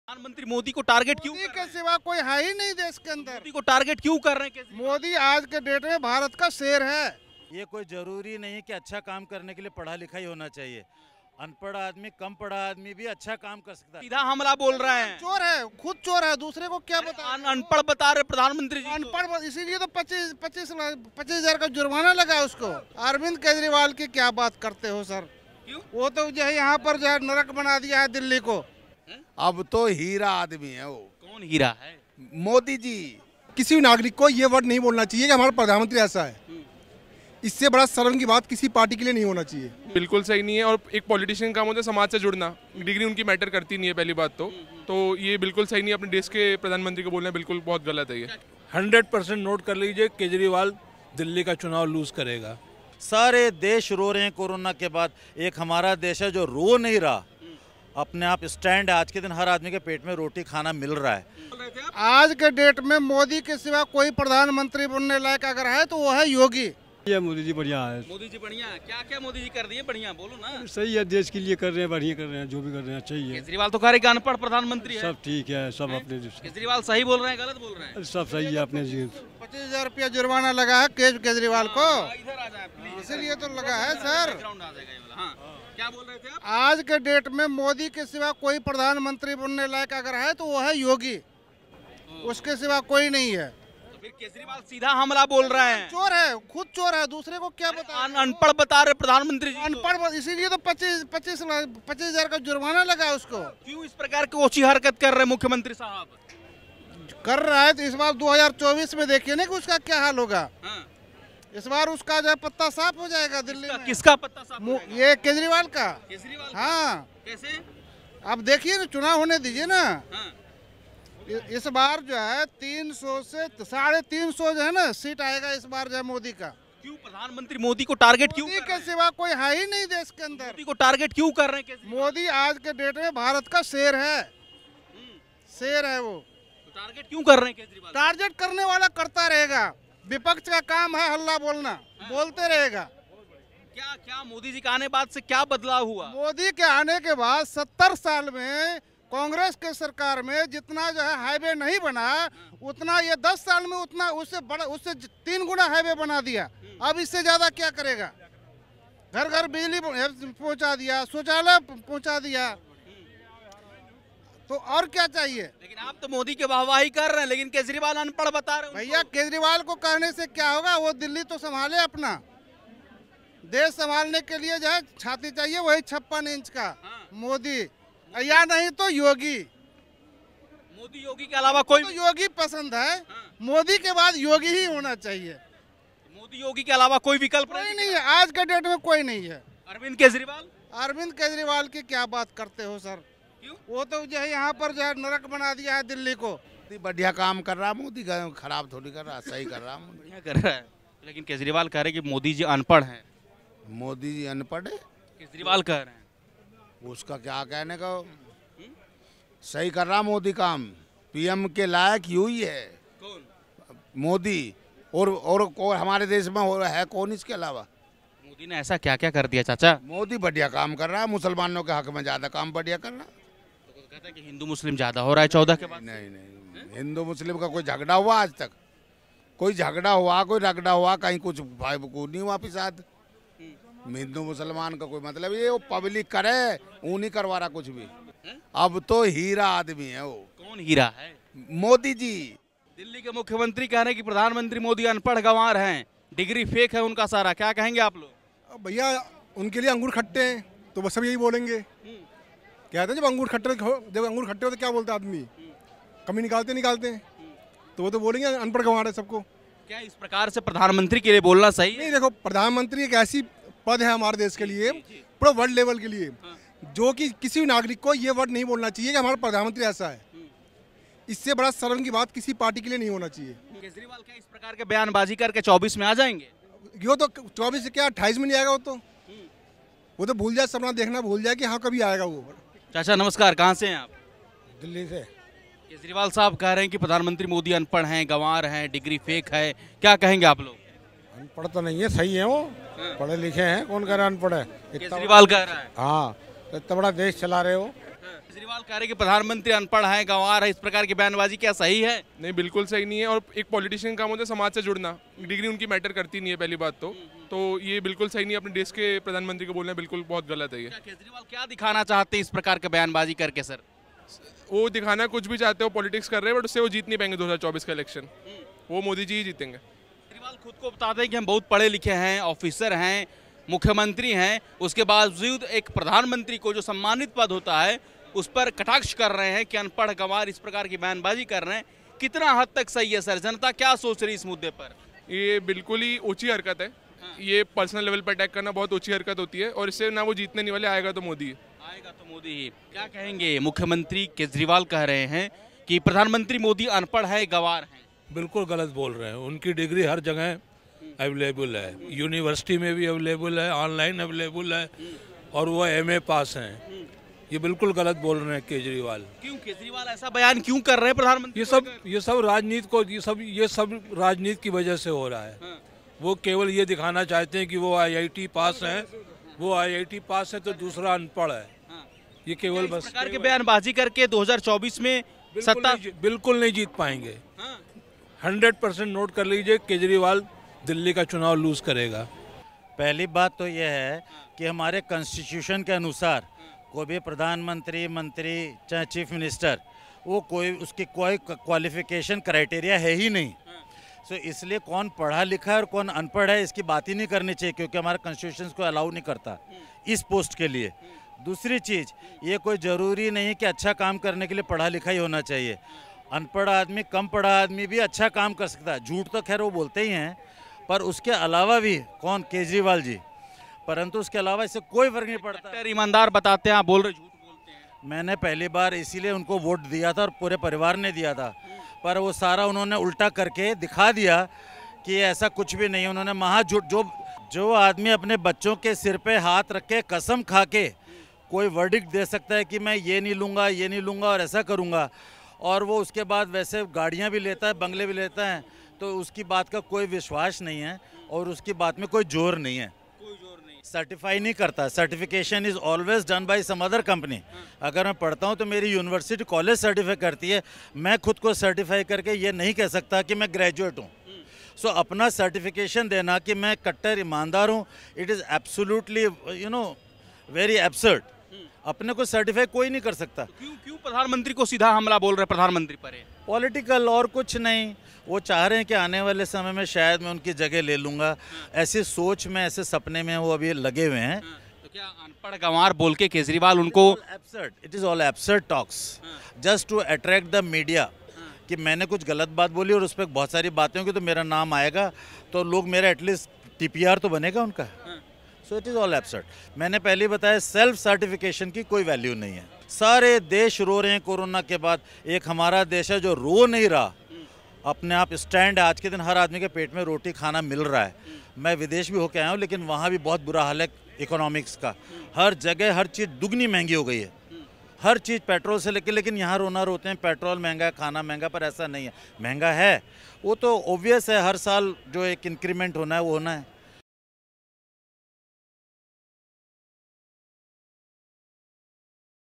प्रधानमंत्री मोदी को टारगेट क्यों मोदी के सिवा कोई है ही नहीं देश के अंदर। मोदी को टारगेट क्यों कर रहे हैं केजरीवाल? मोदी आज के डेट में भारत का शेर है। ये कोई जरूरी नहीं कि अच्छा काम करने के लिए पढ़ा लिखा ही होना चाहिए। अनपढ़ आदमी, कम पढ़ा आदमी भी अच्छा काम कर सकता है। सीधा हमला बोल रहे हैं। चोर है, खुद चोर है, दूसरे को क्या बता। अनपढ़ बता रहे प्रधानमंत्री जी। अनपढ़, इसीलिए तो 25,000 का जुर्माना लगा उसको। अरविंद केजरीवाल की क्या बात करते हो सर? क्यों? वो तो जो है यहाँ पर जो है नरक बना दिया है दिल्ली को। अब तो हीरा आदमी है वो। कौन हीरा है? मोदी जी। किसी भी नागरिक को ये वर्ड नहीं बोलना चाहिए कि हमारा प्रधानमंत्री ऐसा है। इससे बड़ा शर्म की बात किसी पार्टी के लिए नहीं होना चाहिए। बिल्कुल सही नहीं है। और एक पॉलिटिशियन काम होता है समाज से जुड़ना, डिग्री उनकी मैटर करती नहीं है पहली बात तो ये बिल्कुल सही नहीं है। अपने देश के प्रधानमंत्री को बोलना बिल्कुल बहुत गलत है ये। 100% नोट कर लीजिए, केजरीवाल दिल्ली का चुनाव लूज करेगा। सारे देश रो रहे हैं कोरोना के बाद। एक हमारा देश है जो रो नहीं रहा, अपने आप स्टैंड है। आज के दिन हर आदमी के पेट में रोटी खाना मिल रहा है। आज के डेट में मोदी के सिवा कोई प्रधानमंत्री बनने लायक अगर है तो वो है योगी। ये मोदी जी बढ़िया है। मोदी जी बढ़िया है। क्या क्या मोदी जी कर दिए बढ़िया? बोलो ना। सही है, देश के लिए कर रहे हैं, बढ़िया कर रहे हैं, जो भी कर रहे हैं चाहिए। केजरीवाल तो कह रहे अनपढ़ प्रधानमंत्री है। सब ठीक है, सब अपने केजरीवाल सही बोल रहे हैं गलत बोल रहे हैं? सब सही है अपने जी। 25,000 रुपया जुर्माना लगा है केजरीवाल को, इधर आ जाए प्लीज। इसीलिए तो लगा है सर। हाँ, क्या बोल रहे थे आप? आज के डेट में मोदी के सिवा कोई प्रधानमंत्री बनने लायक अगर है तो वो है योगी। उसके सिवा कोई नहीं है। तो फिर केजरीवाल सीधा हमला बोल रहे हैं। चोर है, खुद चोर है, दूसरे को क्या बता। अनपढ़ बता रहे प्रधानमंत्री जी। अनपढ़, इसीलिए तो 25,000 का जुर्माना लगा उसको। क्यों इस प्रकार की ओछी हरकत कर रहे हैं मुख्यमंत्री साहब? कर रहा है तो इस बार 2024 में देखिए ना कि उसका क्या हाल होगा। हाँ। इस बार उसका जो है पत्ता साफ हो जाएगा दिल्ली में। किसका पत्ता साफ हो जाएगा? ये केजरीवाल का। केजरीवाल? हाँ, कैसे? अब देखिए ना, चुनाव होने दीजिए ना। हाँ। इस बार जो है 300 से 350 जो है ना सीट आएगा इस बार जो है मोदी का। क्यों प्रधानमंत्री मोदी को टारगेट क्यों मोदी कर के रहे हैं? सिवा कोई है ही नहीं देश के अंदर। मोदी को टारगेट क्यों कर रहे हैं केजरीवाल? मोदी आज के डेट में भारत का शेर है। शेर है वो। तो टारगेट क्यों कर रहे हैं केजरीवाल? टारगेट करने वाला करता रहेगा। विपक्ष का काम है हल्ला बोलना, बोलते रहेगा। क्या क्या मोदी जी के आने बाद से क्या बदलाव हुआ? मोदी के आने के बाद 70 साल में कांग्रेस के सरकार में जितना जो है हाईवे नहीं बना, उतना ये 10 साल में उतना उससे बड़ा, उससे 3 गुना हाईवे बना दिया। अब इससे ज्यादा क्या करेगा? घर घर बिजली पहुंचा दिया, शौचालय पहुंचा दिया, तो और क्या चाहिए? लेकिन आप तो मोदी के वाहवाही कर रहे हैं, लेकिन केजरीवाल अनपढ़ बता रहे हैं उनको। भैया केजरीवाल को कहने से क्या होगा? वो दिल्ली तो संभाले अपना। देश संभालने के लिए जो है छाती चाहिए वही 56 इंच का। मोदी या नहीं तो योगी। मोदी योगी के अलावा कोई? तो योगी पसंद है। मोदी के बाद योगी ही होना चाहिए। मोदी योगी के अलावा कोई विकल्प कोई नहीं है, आज के डेट में कोई नहीं है। अरविंद केजरीवाल? अरविंद केजरीवाल की क्या बात करते हो सर? क्यों? वो तो जो है यहाँ पर जो है नरक बना दिया है दिल्ली को। बढ़िया काम कर रहा मोदी का, खराब थोड़ी कर रहा, सही कर रहा मोदी। बढ़िया कर रहा है, लेकिन केजरीवाल कह रहे हैं कि मोदी जी अनपढ़ हैं। मोदी जी अनपढ़ है? केजरीवाल कह रहे हैं। उसका क्या कहने का। सही कर रहा मोदी काम। पीएम के लायक यू ही है। कौन? मोदी। और हमारे देश में है कौन इसके अलावा? मोदी ने ऐसा क्या क्या कर दिया चाचा? मोदी बढ़िया काम कर रहा है, मुसलमानों के हक में ज्यादा काम बढ़िया कर रहा है। तो कहते हैं कि हिंदू मुस्लिम ज्यादा हो रहा है 14 के बाद। नहीं, हिंदू मुस्लिम का कोई झगड़ा हुआ आज तक? कोई झगड़ा हुआ, कोई रगड़ा हुआ, कहीं कुछ नहीं हुआ साथ। हिंदू मुसलमान का कोई मतलब ये वो पब्लिक करे, वो नहीं करवा रहा कुछ भी। अब तो हीरा आदमी है वो। कौन हीरा है? मोदी जी। दिल्ली के मुख्यमंत्री कह रहे हैं कि प्रधानमंत्री मोदी अनपढ़ गंवार हैं, डिग्री फेक है उनका सारा। क्या कहेंगे आप लोग? भैया उनके लिए अंगूर खट्टे हैं तो बस सब यही बोलेंगे। कहते हैं जब अंगूर खट्टे हो तो क्या बोलते आदमी, कमी निकालते हैं तो वो तो बोलेंगे अनपढ़ गंवार है सबको। क्या इस प्रकार से प्रधानमंत्री के लिए बोलना सही है? नहीं, देखो प्रधानमंत्री एक ऐसी पद है हमारे देश के लिए, पूरा वर्ल्ड लेवल के लिए, जो कि किसी भी नागरिक को ये वर्ड नहीं बोलना चाहिए कि हमारा प्रधानमंत्री ऐसा है। इससे बड़ा शर्म की बात किसी पार्टी के लिए नहीं होना चाहिए। केजरीवाल क्या इस प्रकार के बयानबाजी करके 24 में आ जाएंगे? यो तो 24 से क्या 28 में नहीं आएगा वो तो भूल जाए, सपना देखना भूल जाए कि हाँ कभी आएगा वो। चाचा नमस्कार, कहाँ से हैं आप? दिल्ली से। केजरीवाल साहब कह रहे हैं कि प्रधानमंत्री मोदी अनपढ़ हैं, गंवार हैं, डिग्री फेक है। क्या कहेंगे आप लोग? अनपढ़ तो नहीं है, सही है वो, पढ़े लिखे हैं। कौन कह रहा है अनपढ़ है? केजरीवाल कह रहा है। हाँ, इतना बड़ा देश चला रहे हो, केजरीवाल कह रहे कि प्रधानमंत्री अनपढ़ है, गंवार है, इस प्रकार की बयानबाजी क्या सही है? नहीं, बिल्कुल सही नहीं है। और एक पॉलिटिशियन का काम होता है समाज से जुड़ना, डिग्री उनकी मैटर करती नहीं है पहली बात तो ये बिल्कुल सही नहीं है। अपने देश के प्रधानमंत्री को बोलना बिल्कुल बहुत गलत है ये। केजरीवाल क्या दिखाना चाहते हैं इस प्रकार के बयानबाजी करके सर? वो दिखाना कुछ भी चाहते हो, पॉलिटिक्स कर रहे हैं, बट उससे वो जीत नहीं पाएंगे 2024 का इलेक्शन। वो मोदी जी ही जीतेंगे। केजरीवाल खुद को बताते हैं कि हम बहुत पढ़े लिखे हैं, ऑफिसर हैं, मुख्यमंत्री हैं, उसके बावजूद एक प्रधानमंत्री को जो सम्मानित पद होता है उस पर कटाक्ष कर रहे हैं कि अनपढ़ गंवार, इस प्रकार की बयानबाजी कर रहे हैं। कितना हद तक सही है सर? जनता क्या सोच रही है इस मुद्दे पर? ये बिल्कुल ही ऊंची हरकत है। ये पर्सनल लेवल पर अटैक करना बहुत ऊंची हरकत होती है और इससे ना वो जीतने नहीं वाले, आएगा तो मोदी ही। क्या कहेंगे? मुख्यमंत्री केजरीवाल कह रहे हैं कि प्रधानमंत्री मोदी अनपढ़ है, गंवार है। बिल्कुल गलत बोल रहे हैं। उनकी डिग्री हर जगह अवेलेबल है, यूनिवर्सिटी में भी अवेलेबल है, ऑनलाइन अवेलेबल है, और वो MA पास हैं। ये बिल्कुल गलत बोल रहे हैं केजरीवाल। क्यों केजरीवाल ऐसा बयान क्यों कर रहे हैं प्रधानमंत्री? ये सब राजनीति को ये सब राजनीति की वजह से हो रहा है। वो केवल ये दिखाना चाहते हैं कि वो IIT पास हैं, वो IIT पास है तो दूसरा अनपढ़ है। ये केवल बस प्रकार के बयानबाजी करके 2024 में सत्ता बिल्कुल नहीं जीत पाएंगे। 100% नोट कर लीजिए, केजरीवाल दिल्ली का चुनाव लूज करेगा। पहली बात तो यह है कि हमारे कॉन्स्टिट्यूशन के अनुसार कोई भी प्रधानमंत्री, मंत्री, चाहे चीफ मिनिस्टर, वो उसकी कोई क्वालिफिकेशन क्राइटेरिया है ही नहीं। सो इसलिए कौन पढ़ा लिखा है और कौन अनपढ़ है इसकी बात ही नहीं करनी चाहिए, क्योंकि हमारा कॉन्स्टिट्यूशन को अलाउ नहीं करता इस पोस्ट के लिए। दूसरी चीज़, ये कोई ज़रूरी नहीं कि अच्छा काम करने के लिए पढ़ा लिखा ही होना चाहिए। अनपढ़ आदमी, कम पढ़ा आदमी भी अच्छा काम कर सकता है। झूठ तो खैर वो बोलते ही हैं, पर उसके अलावा भी कौन? केजरीवाल जी। परंतु उसके अलावा इससे कोई फर्क नहीं पड़ता। ईमानदार बताते हैं, आप बोल रहे झूठ बोलते हैं। मैंने पहली बार इसीलिए उनको वोट दिया था और पूरे परिवार ने दिया था, पर वो सारा उन्होंने उल्टा करके दिखा दिया कि ऐसा कुछ भी नहीं है। उन्होंने महा झूठ। जो आदमी अपने बच्चों के सिर पे हाथ रख के कसम खा के कोई वर्डिक्ट दे सकता है कि मैं ये नहीं लूँगा, ये नहीं लूँगा और ऐसा करूँगा, और वो उसके बाद वैसे गाड़ियाँ भी लेता है, बंगले भी लेता है, तो उसकी बात का कोई विश्वास नहीं है और उसकी बात में कोई जोर नहीं है। सर्टिफाई नहीं करता। Certification is always done by some other company. अगर मैं पढ़ता हूँ तो मेरी यूनिवर्सिटी, कॉलेज सर्टिफाई करती है। मैं खुद को सर्टिफाई करके ये नहीं कह सकता कि मैं ग्रेजुएट हूँ। सो अपना सर्टिफिकेशन देना कि मैं कट्टर ईमानदार हूँ, it is absolutely very absurd. अपने को सर्टिफाई कोई नहीं कर सकता। क्यों प्रधानमंत्री को सीधा हमला बोल रहे? प्रधानमंत्री पर पॉलिटिकल और कुछ नहीं। वो चाह रहे हैं कि आने वाले समय में शायद मैं उनकी जगह ले लूँगा, ऐसी सोच में, ऐसे सपने में वो अभी लगे हुए हैं। तो क्या अनपढ़ गंवार बोल के केजरीवाल उनको? It is all absurd talks just to attract the media, कि मैंने कुछ गलत बात बोली और उस पर बहुत सारी बातें होंगी तो मेरा नाम आएगा, तो लोग मेरा एटलीस्ट TPR तो बनेगा उनका। So it is all absurd. मैंने पहले बताया, सेल्फ सर्टिफिकेशन की कोई वैल्यू नहीं है। सारे देश रो रहे हैं कोरोना के बाद। एक हमारा देश है जो रो नहीं रहा, अपने आप स्टैंड है। आज के दिन हर आदमी के पेट में रोटी खाना मिल रहा है। मैं विदेश भी होकर आया हूँ, लेकिन वहाँ भी बहुत बुरा हाल है इकोनॉमिक्स का। हर जगह हर चीज़ दुगनी महंगी हो गई है, हर चीज़ पेट्रोल से लेकर। लेकिन यहाँ रोना रोते हैं पेट्रोल महंगा है, खाना महंगा, पर ऐसा नहीं है। महंगा है, वो तो ऑब्वियस है, हर साल जो एक इंक्रीमेंट होना है वो होना है।